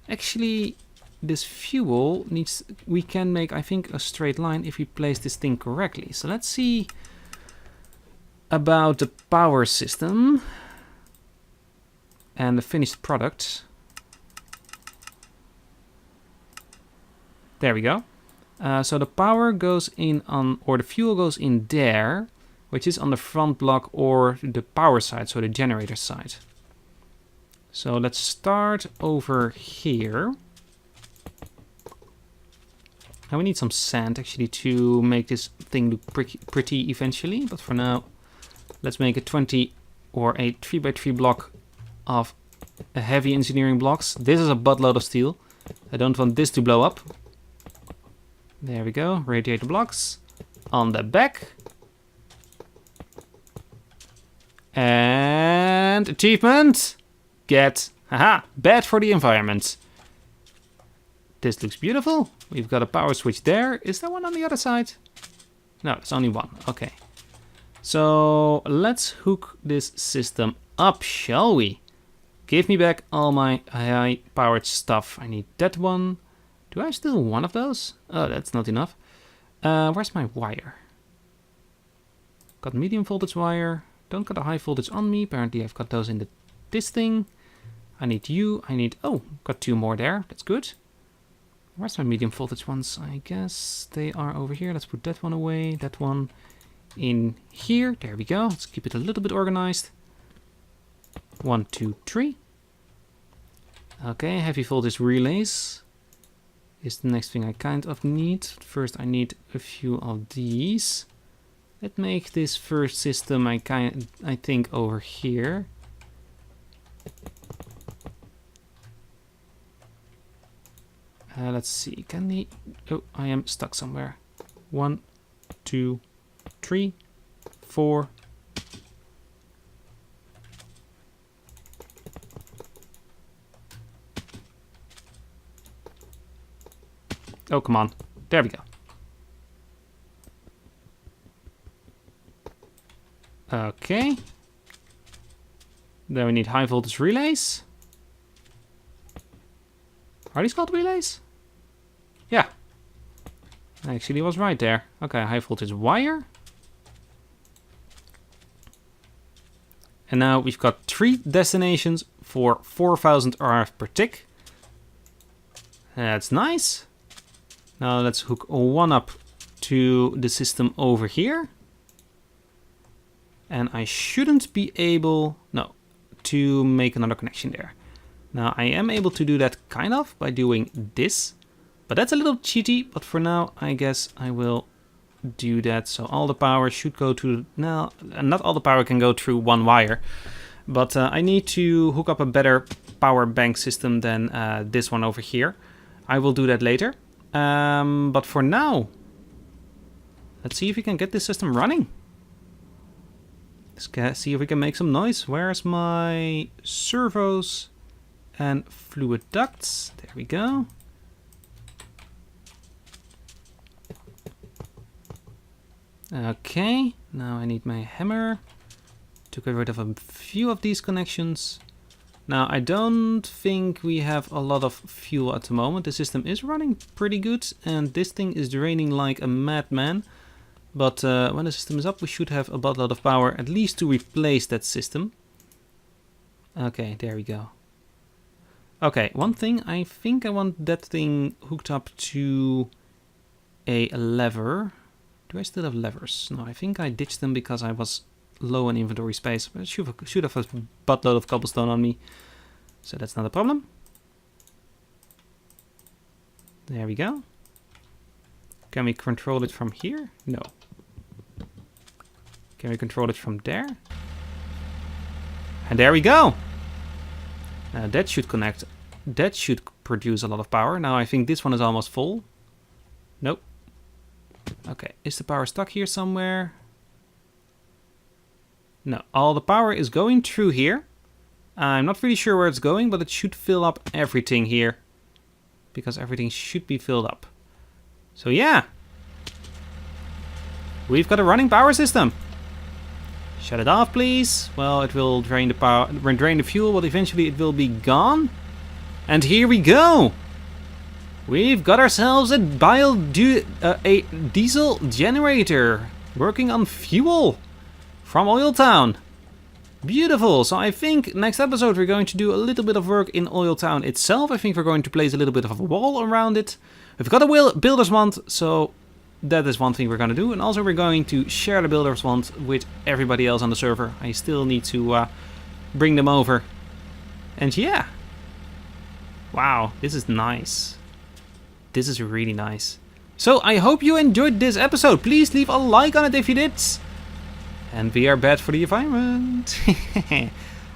Actually, this fuel needs, we can make, I think, a straight line if we place this thing correctly. So let's see about the power system and the finished product. There we go. So the power goes in on, or the fuel goes in there, which is on the front block or the power side, so the generator side. So let's start over here. And we need some sand actually to make this thing look pretty eventually. But for now, let's make a 20 or a 3x3 block of heavy engineering blocks. This is a buttload of steel. I don't want this to blow up. There we go, radiator blocks on the back. And achievement, get, haha, bad for the environment. This looks beautiful. We've got a power switch there. Is there one on the other side? No, there's only one, okay. So let's hook this system up, shall we? Give me back all my high powered stuff. I need that one. Do I still have one of those? Oh, that's not enough. Where's my wire? Got medium voltage wire. Don't got a high voltage on me. Apparently I've got those in this thing. I need you. I need... Oh, got 2 more there. That's good. Where's my medium voltage ones? I guess they are over here. Let's put that one away. That one in here. There we go. Let's keep it a little bit organized. 1, 2, 3. Okay, heavy voltage relays is the next thing I kind of need. First I need a few of these. Let's make this first system I think over here. Let's see, can the... Oh, I am stuck somewhere. 1, 2, 3, 4. Oh, come on. There we go. Okay. Then we need high voltage relays. Are these called relays? Yeah. I actually was right there. Okay, high voltage wire. And now we've got 3 destinations for 4000 RF per tick. That's nice. Now let's hook one up to the system over here. And I shouldn't be able, no, to make another connection there. Now I am able to do that kind of by doing this. But that's a little cheaty, but for now I guess I will do that. So all the power should go to, no, not all the power can go through one wire. But I need to hook up a better power bank system than this one over here. I will do that later. But for now, let's see if we can get this system running. Let's see if we can make some noise. Where's my servos and fluid ducts? There we go. Okay, now I need my hammer to get rid of a few of these connections. Now, I don't think we have a lot of fuel at the moment. The system is running pretty good, and this thing is draining like a madman. But when the system is up, we should have a buttload of power, at least to replace that system. Okay, there we go. Okay, one thing, I think I want that thing hooked up to a lever. Do I still have levers? No, I think I ditched them because I was low on inventory space. I should have a buttload of cobblestone on me, so that's not a problem. There we go. Can we control it from here? No. Can we control it from there? And there we go. Now that should connect. That should produce a lot of power. Now I think this one is almost full. Nope. Okay, is the power stuck here somewhere? No, all the power is going through here. I'm not really sure where it's going, but it should fill up everything here. Because everything should be filled up. So yeah. We've got a running power system. Shut it off, please. Well, it will drain the power, drain the fuel, but eventually it will be gone. And here we go. We've got ourselves a diesel generator working on fuel from Oil Town. Beautiful. So I think next episode we're going to do a little bit of work in Oil Town itself. I think we're going to place a little bit of a wall around it. We've got a builder's wand, so that is one thing we're going to do. And also we're going to share the builder's wand with everybody else on the server. I still need to bring them over. And yeah. Wow, this is nice. This is really nice. So I hope you enjoyed this episode. Please leave a like on it if you did. And we are bad for the environment.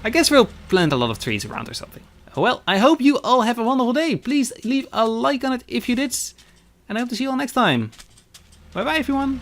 I guess we'll plant a lot of trees around or something. Well, I hope you all have a wonderful day. Please leave a like on it if you did. And I hope to see you all next time. Bye bye everyone.